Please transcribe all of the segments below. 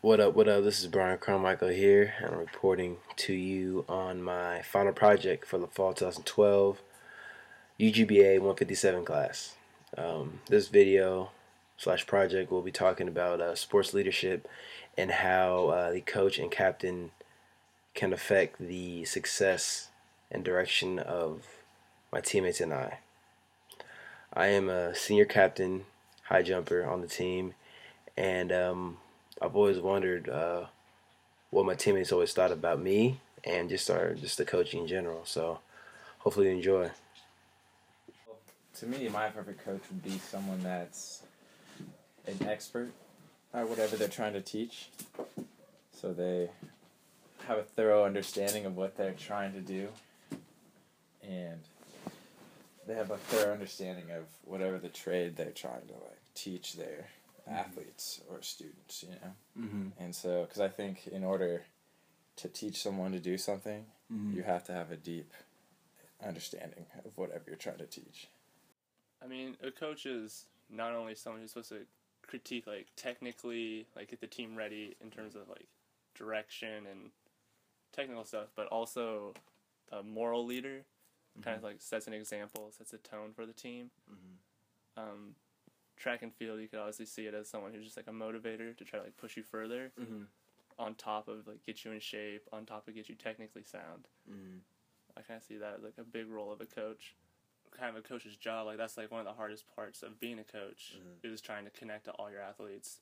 What up, what up? This is Brian Carmichael here, and I'm reporting to you on my final project for the fall 2012 UGBA 157 class. This video slash project will be talking about sports leadership and how the coach and captain can affect the success and direction of my teammates and I. I am a senior captain, high jumper on the team, and I've always wondered what my teammates always thought about me and just the coaching in general. So hopefully you enjoy. To me, my perfect coach would be someone that's an expert at whatever they're trying to teach. So they have a thorough understanding of what they're trying to do, and they have a thorough understanding of whatever the trade they're trying to teach their athletes or students, And so, because I think in order to teach someone to do something, you have to have a deep understanding of whatever you're trying to teach. I mean, a coach is not only someone who's supposed to critique, technically, get the team ready in terms of, direction and technical stuff, but also a moral leader, kind of, sets an example, sets a tone for the team. Track and field, you could obviously see it as someone who's just, a motivator to try to, push you further, on top of, get you in shape, on top of get you technically sound. I kind of see that as, a big role of a coach. Kind of a coach's job, that's one of the hardest parts of being a coach, is trying to connect to all your athletes.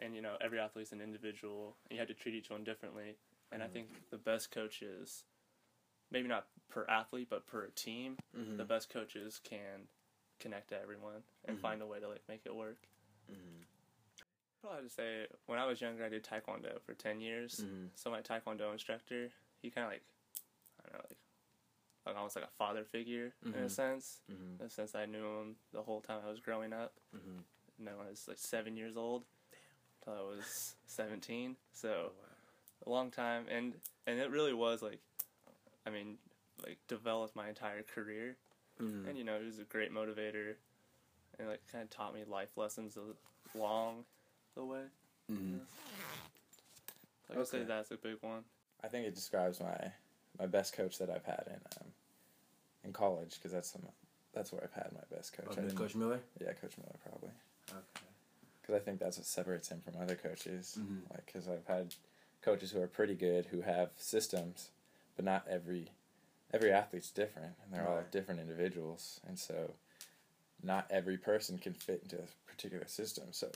And every athlete's an individual, and you have to treat each one differently. And I think the best coaches, maybe not per athlete but per team, the best coaches can connect to everyone and find a way to make it work. I'd probably have to say, when I was younger, I did taekwondo for 10 years. So my taekwondo instructor, he kind of I don't know, almost like a father figure in a sense. In a sense, I knew him the whole time I was growing up. And then when I was 7 years old, until I was 17. So a long time, and it really was developed my entire career. And he was a great motivator, and kind of taught me life lessons along the way. I would say that's a big one. I think it describes my best coach that I've had in college, because that's where I've had my best coach. Coach Miller? Yeah, Coach Miller, probably. Okay. Because I think that's what separates him from other coaches. Because I've had coaches who are pretty good, who have systems, but not every athlete's different, and they're all different individuals, and so not every person can fit into a particular system. So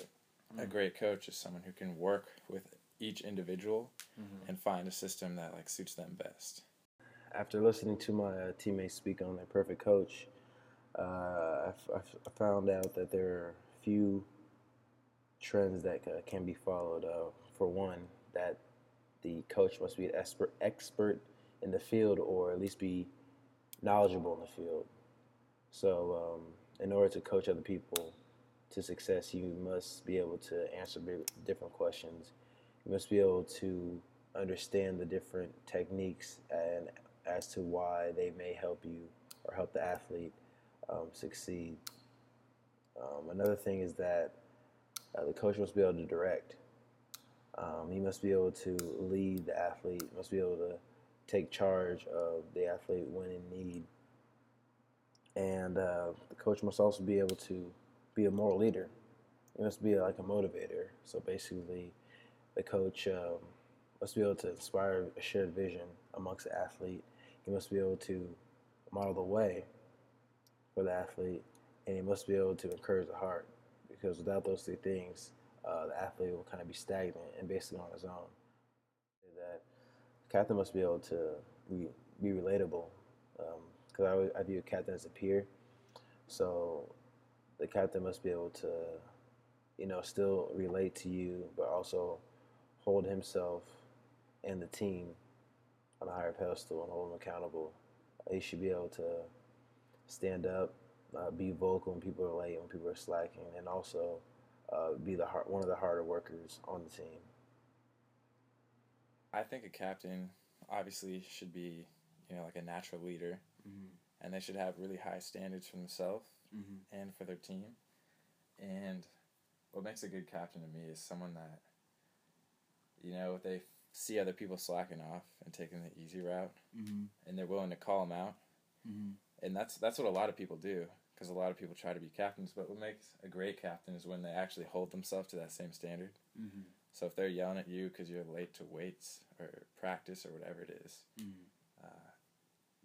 a great coach is someone who can work with each individual and find a system that suits them best. After listening to my teammates speak on their perfect coach, I found out that there are a few trends that can be followed. For one, that the coach must be an expert in the field, or at least be knowledgeable in the field. So in order to coach other people to success, you must be able to answer different questions. You must be able to understand the different techniques and as to why they may help you or help the athlete succeed. Another thing is that the coach must be able to direct. He must be able to lead the athlete, must be able to take charge of the athlete when in need. And the coach must also be able to be a moral leader. He must be a motivator. So basically, the coach must be able to inspire a shared vision amongst the athlete. He must be able to model the way for the athlete, and he must be able to encourage the heart, because without those three things, the athlete will kind of be stagnant and basically on his own. That the captain must be able to be relatable, because I view a captain as a peer. So the captain must be able to, still relate to you, but also hold himself and the team on a higher pedestal and hold them accountable. He should be able to stand up, be vocal when people are late, when people are slacking, and also be one of the harder workers on the team. I think a captain obviously should be, a natural leader, and they should have really high standards for themselves and for their team. And what makes a good captain to me is someone that they see other people slacking off and taking the easy route, and they're willing to call them out. And that's what a lot of people do, because a lot of people try to be captains, but what makes a great captain is when they actually hold themselves to that same standard. So if they're yelling at you because you're late to weights or practice or whatever it is,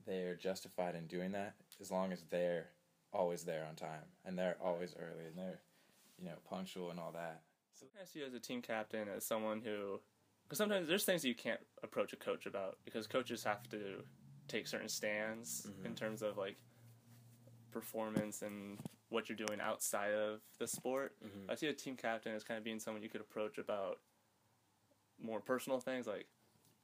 they're justified in doing that as long as they're always there on time and they're always early and they're, punctual and all that. So I see you as a team captain as someone who, because sometimes there's things you can't approach a coach about because coaches have to take certain stands in terms of like performance and what you're doing outside of the sport. I see a team captain as kind of being someone you could approach about more personal things like,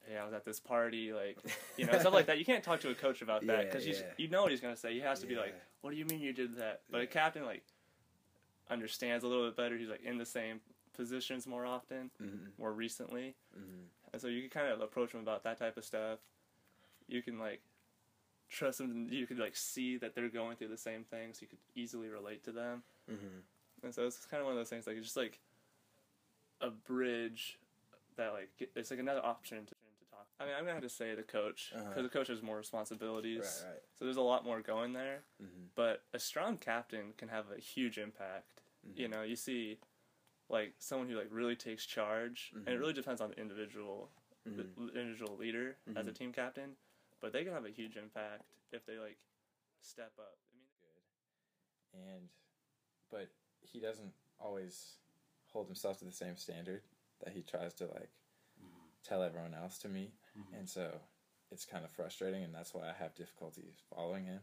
hey, I was at this party, like, stuff like that. You can't talk to a coach about that because you know what he's going to say. He has to be like, what do you mean you did that? But a captain, like, understands a little bit better. He's, like, in the same positions more often, more recently. And so you can kind of approach him about that type of stuff. You can, like, trust them. You could, like, see that they're going through the same things. You could easily relate to them. And so it's kind of one of those things, like, it's just, like, a bridge that, like, it's, like, another option to talk. I mean, I'm going to have to say the coach, because the coach has more responsibilities. Right. So there's a lot more going there. But a strong captain can have a huge impact. You see, like, someone who, like, really takes charge, and it really depends on the individual leader as a team captain, but they can have a huge impact if they, like, step up. I mean, but he doesn't always hold himself to the same standard that he tries to, like, tell everyone else to meet. And so it's kind of frustrating, and that's why I have difficulty following him.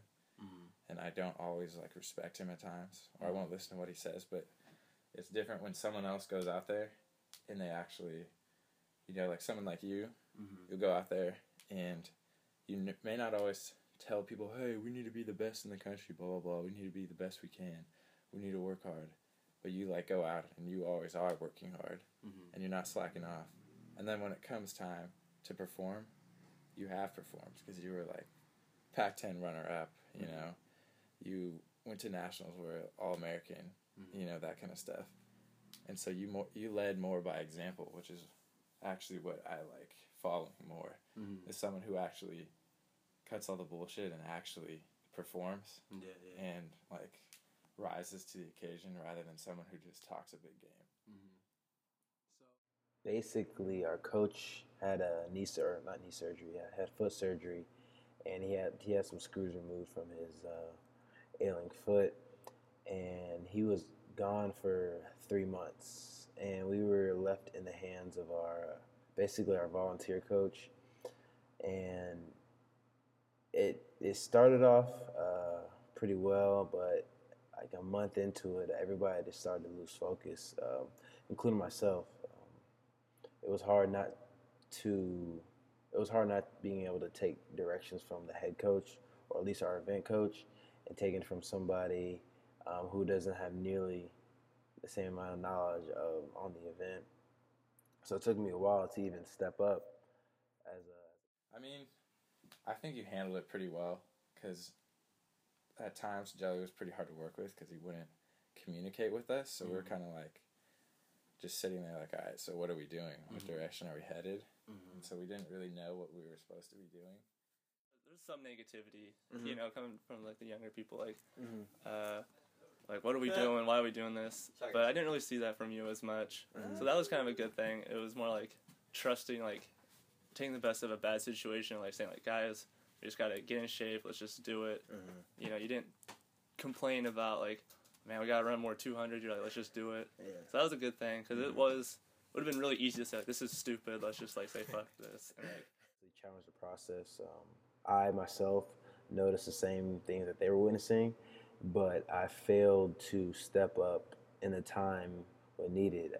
And I don't always, like, respect him at times, or I won't listen to what he says, but it's different when someone else goes out there and they actually, like someone like you, you'll go out there and you may not always tell people, hey, we need to be the best in the country, blah, blah, blah. We need to be the best we can. We need to work hard. But you, like, go out and you always are working hard and you're not slacking off. And then when it comes time to perform, you have performed because you were, like, Pac-10 runner-up, You went to nationals, were All-American, that kind of stuff. And so you led more by example, which is actually what I like following more, is someone who actually cuts all the bullshit and actually performs and, like, rises to the occasion rather than someone who just talks a big game. So basically, our coach had had foot surgery, and he had some screws removed from his ailing foot, and he was gone for 3 months, and we were left in the hands of our volunteer coach, and it started off pretty well, but like a month into it, everybody just started to lose focus, including myself. It was hard not being able to take directions from the head coach, or at least our event coach, and taking from somebody who doesn't have nearly the same amount of knowledge on the event. So it took me a while to even step up. I mean, I think you handled it pretty well, because at times Jelly was pretty hard to work with because he wouldn't communicate with us. So we were kind of like just sitting there like, all right, so what are we doing? What direction are we headed? And so we didn't really know what we were supposed to be doing. There's some negativity, coming from, like, the younger people, like, like, what are we doing? Why are we doing this? But I didn't really see that from you as much. So that was kind of a good thing. It was more like trusting, like, taking the best of a bad situation, like saying, like, guys, we just got to get in shape. Let's just do it. You didn't complain about, like, man, we got to run more 200. You're like, let's just do it. So that was a good thing, because it would have been really easy to say, like, this is stupid. Let's just, like, say fuck this. And, like, challenge the process. I myself noticed the same things that they were witnessing, but I failed to step up in the time when needed.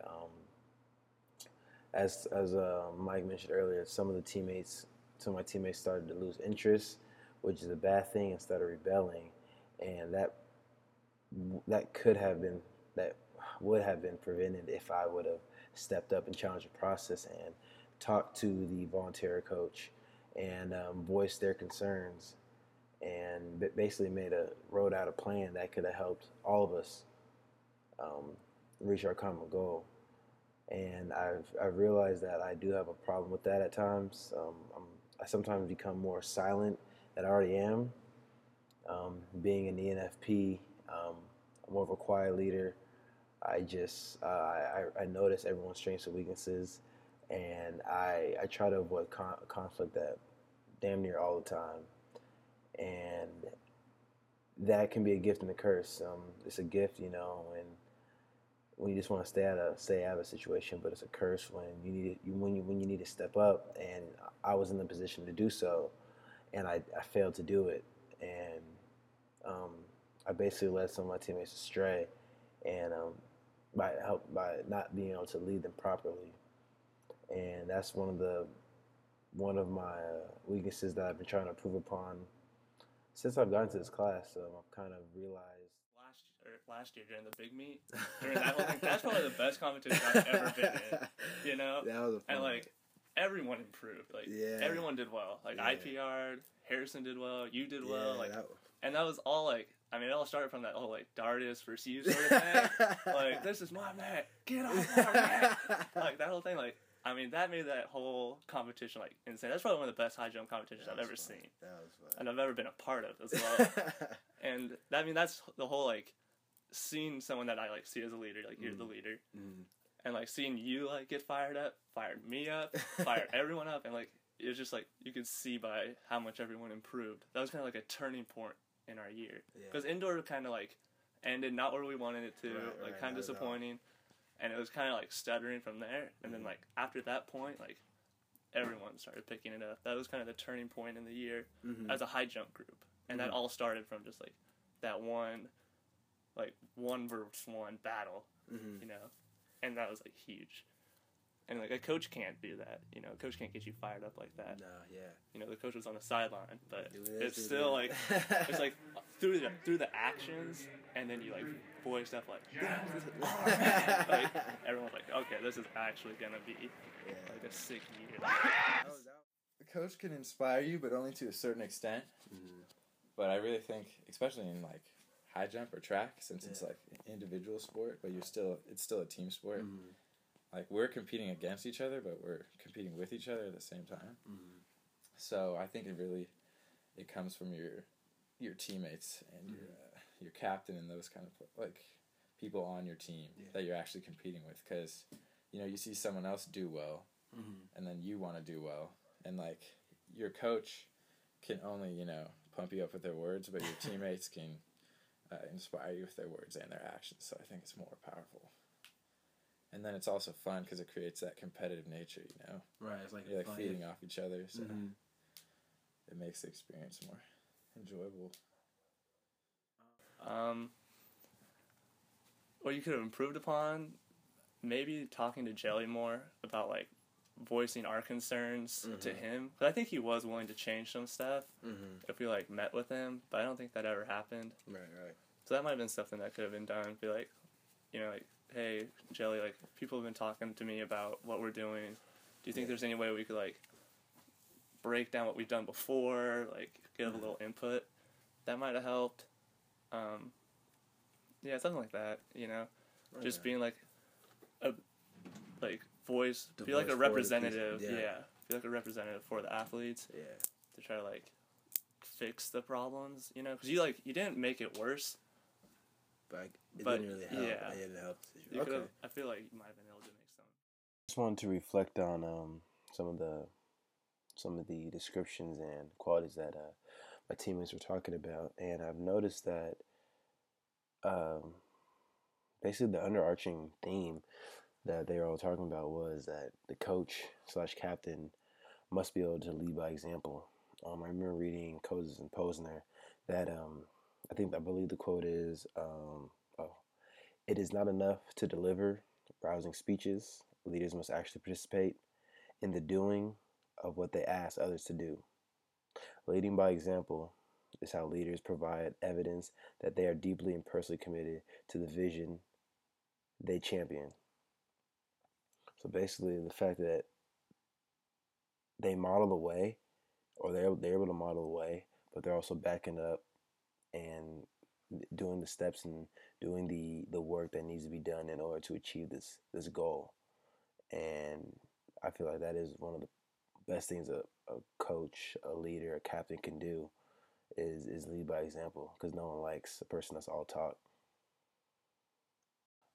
As Mike mentioned earlier, some of my teammates started to lose interest, which is a bad thing, instead of rebelling, and that would have been prevented if I would have stepped up and challenged the process and talked to the volunteer coach and voiced their concerns, and basically wrote out a plan that could have helped all of us reach our common goal. And I've realized that I do have a problem with that at times. I sometimes become more silent than I already am. Being in the NFP, I'm more of a quiet leader. I notice everyone's strengths and weaknesses, and I try to avoid conflict that damn near all the time. And that can be a gift and a curse. It's a gift, when you just want to stay out of a situation, but it's a curse when when you need to step up. And I was in the position to do so, and I failed to do it, and um, I basically led some of my teammates astray, and by not being able to lead them properly, and that's one of my weaknesses that I've been trying to improve upon since I've gotten to this class. So I've kind of realized last year during the big meet, during that whole thing, that's probably the best competition I've ever been in. You know, that was a fun and like everyone improved. Like everyone did well. Like I PR'd, Harrison did well, you did well. Like and that was all like. I mean, it all started from that whole, like, Dardis versus you sort of thing. Like, this is my mat. Get off my mat. Like, that whole thing, like, I mean, that made that whole competition, like, insane. That's probably one of the best high jump competitions I've ever seen. That was fun. And I've ever been a part of as well. And, I mean, that's the whole, like, seeing someone that I, like, see as a leader. Like, you're the leader. And, like, seeing you, like, get fired up, fired me up, fired everyone up. And, like, it was just, like, you could see by how much everyone improved. That was kind of like a turning point in our year, because indoor kind of like ended not where we wanted it to, like kind of disappointing, and it was kind of like stuttering from there. And then like after that point, like everyone started picking it up. That was kind of the turning point in the year as a high jump group, and that all started from just like that one versus one battle, you know, and that was like huge. And, like, a coach can't do that, you know. A coach can't get you fired up like that. No, yeah. You know, the coach was on the sideline, but it's still, like, it's, like, through the actions, and then you, like, voice stuff like, like, everyone's like, okay, this is actually going to be, like, a sick year. The coach can inspire you, but only to a certain extent. But I really think, especially in, like, high jump or track, since it's, like, an individual sport, but it's still a team sport. Like, we're competing against each other, but we're competing with each other at the same time. So I think it comes from your teammates and your captain and those kind of, like, people on your team that you're actually competing with. Because, you know, you see someone else do well, and then you want to do well. And, like, your coach can only, you know, pump you up with their words, but your teammates can inspire you with their words and their actions. So I think it's more powerful. And then it's also fun because it creates that competitive nature, you know? Right, it's like you're like feeding off each other, so it makes the experience more enjoyable. What you could have improved upon, maybe talking to Jelly more about, like, voicing our concerns to him. But I think he was willing to change some stuff if we, like, met with him, but I don't think that ever happened. Right. So that might have been something that could have been done. Be like, you know, like, hey, Jelly, like, people have been talking to me about what we're doing. Do you think there's any way we could, like, break down what we've done before, like, give a little input? That might have helped. Yeah, something like that, you know? Right. Just being, like, a, like, voice, be like a representative, be like a representative for the athletes. Yeah. To try to, like, fix the problems, you know? Because you didn't make it worse. But it didn't really help. Yeah. It didn't help the situation. I feel like you might have been able to make some. Just wanted to reflect on some of the descriptions and qualities that my teammates were talking about, and I've noticed that basically the underarching theme that they were all talking about was that the coach / captain must be able to lead by example. I remember reading Coates and Posner that I believe the quote is, it is not enough to deliver rousing speeches. Leaders must actually participate in the doing of what they ask others to do. Leading by example is how leaders provide evidence that they are deeply and personally committed to the vision they champion. So basically, the fact that they model the way, or they're able to model the way, but they're also backing up and doing the steps and doing the work that needs to be done in order to achieve this goal. And I feel like that is one of the best things a coach, a leader, a captain can do is lead by example, because no one likes a person that's all talk.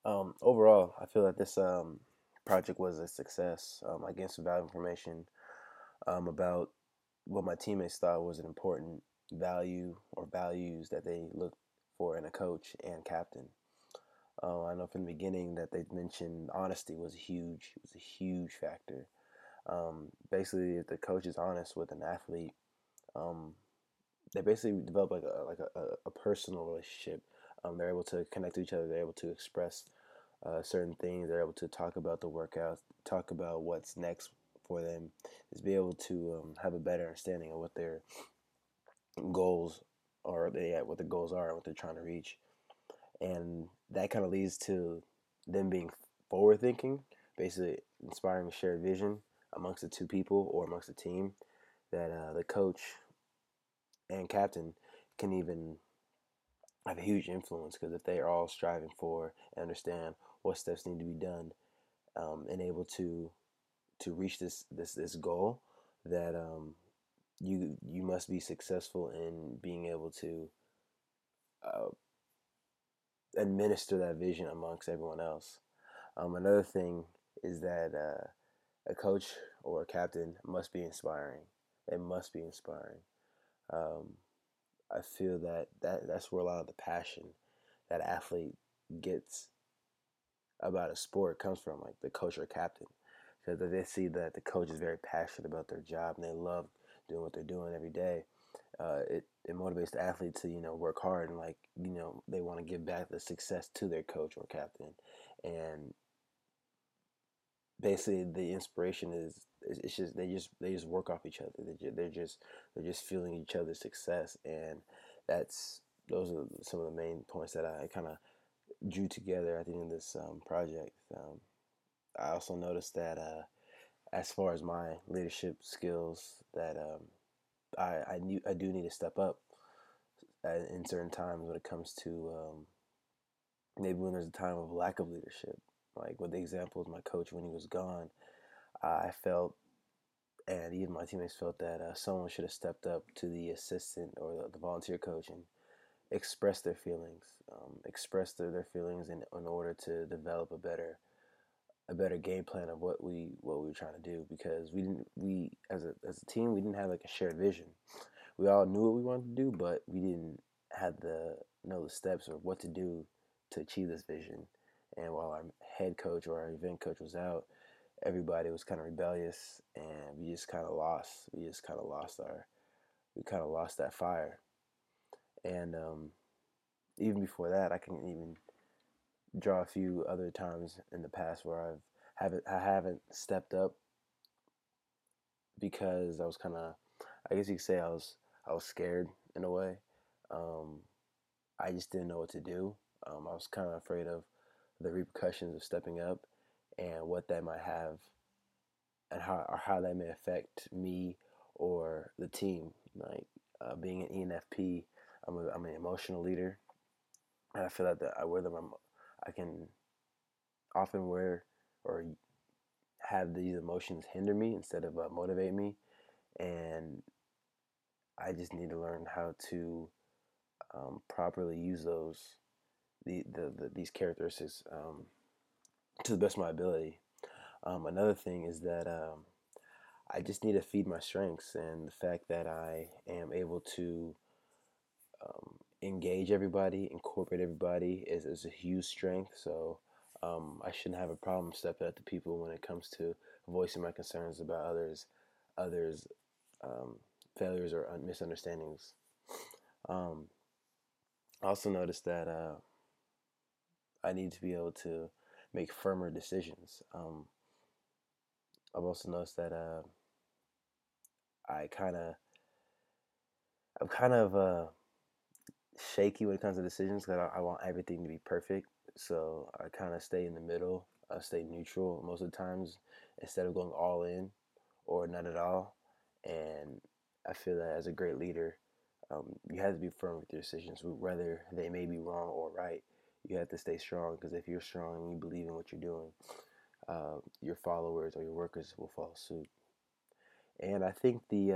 Overall, I feel that this project was a success. I gained some valuable information about what my teammates thought was an important value or values that they look for in a coach and captain. I know from the beginning that they mentioned honesty was a huge factor. Basically, if the coach is honest with an athlete, um, they basically develop a personal relationship. They're able to connect to each other. They're able to express certain things. They're able to talk about the workouts, talk about what's next for them, is be able to have a better understanding of what their goals what the goals are, and what they're trying to reach, and that kind of leads to them being forward thinking, basically inspiring a shared vision amongst the two people or amongst the team that the coach and captain can even have a huge influence, because if they are all striving for and understand what steps need to be done, and able to reach this goal, that you must be successful in being able to uh, administer that vision amongst everyone else. Another thing is that a coach or a captain must be inspiring. It must be inspiring. Um, I feel that's where a lot of the passion that athlete gets about a sport comes from, like the coach or captain, because they see that the coach is very passionate about their job and they love doing what they're doing every day. It motivates the athlete to work hard, and they want to give back the success to their coach or captain, and basically the inspiration is it's just they just work off each other. They're just feeling each other's success, and that's those are some of the main points that I kind of drew together at the end of this project. I also noticed that as far as my leadership skills, that I do need to step up in certain times when it comes to maybe when there's a time of lack of leadership. Like with the example of my coach when he was gone, I felt, and even my teammates felt, that someone should have stepped up to the assistant or the volunteer coach and express their feelings, express their feelings in order to develop a better game plan of what we were trying to do, because we as a team, we didn't have like a shared vision. We all knew what we wanted to do, but we didn't have the know the steps or what to do to achieve this vision. And while our head coach or our event coach was out, everybody was kind of rebellious, and we just kind of lost. We kind of lost that fire. And even before that, I can even draw a few other times in the past where I haven't stepped up because I was kind of, I guess you could say I was scared in a way. Um, I just didn't know what to do. I was kind of afraid of the repercussions of stepping up and what that might have, and how that may affect me or the team. Like being an ENFP, I'm an emotional leader, and I feel like that I wear them. I can often wear or have these emotions hinder me instead of motivate me, and I just need to learn how to properly use these characteristics to the best of my ability. Another thing is that I just need to feed my strengths, and the fact that I am able to engage everybody, incorporate everybody is a huge strength. So I shouldn't have a problem stepping up to people when it comes to voicing my concerns about others' um, failures or misunderstandings. Um, I also noticed that I need to be able to make firmer decisions. I've also noticed that I kind of I'm kind of shaky when it comes to decisions, because I want everything to be perfect. So I kind of stay in the middle. I stay neutral most of the times instead of going all in or not at all. And I feel that as a great leader, you have to be firm with your decisions, whether they may be wrong or right. You have to stay strong, because if you're strong and you believe in what you're doing, your followers or your workers will follow suit. And I think the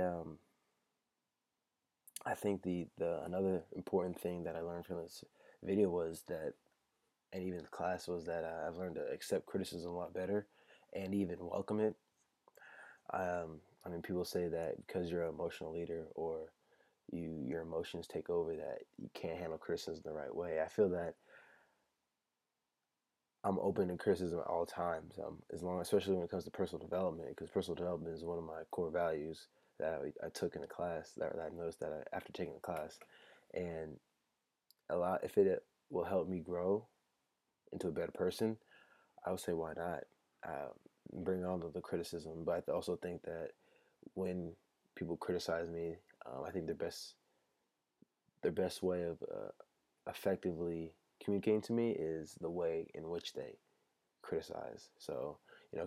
another important thing that I learned from this video was that, and even the class, was that I've learned to accept criticism a lot better and even welcome it. I mean, people say that because you're an emotional leader or your emotions take over, that you can't handle criticism the right way. I feel that I'm open to criticism at all times, as long, especially when it comes to personal development, because personal development is one of my core values that I took in a class that I noticed that after taking the class, and a lot, if it will help me grow into a better person, I would say why not. Bring on the criticism, but I also think that when people criticize me, I think their best way of effectively communicating to me is the way in which they criticize. So,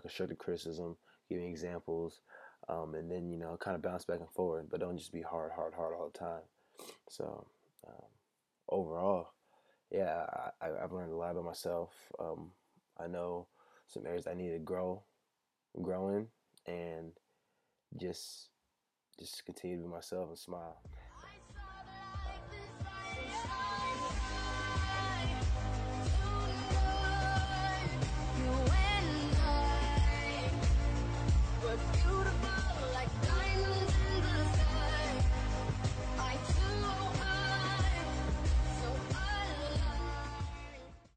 constructive criticism, giving examples, and then, kind of bounce back and forward, but don't just be hard, hard, hard all the time. So, um, overall, yeah, I've learned a lot about myself. I know some areas I need to grow in, and just continue to be myself and smile.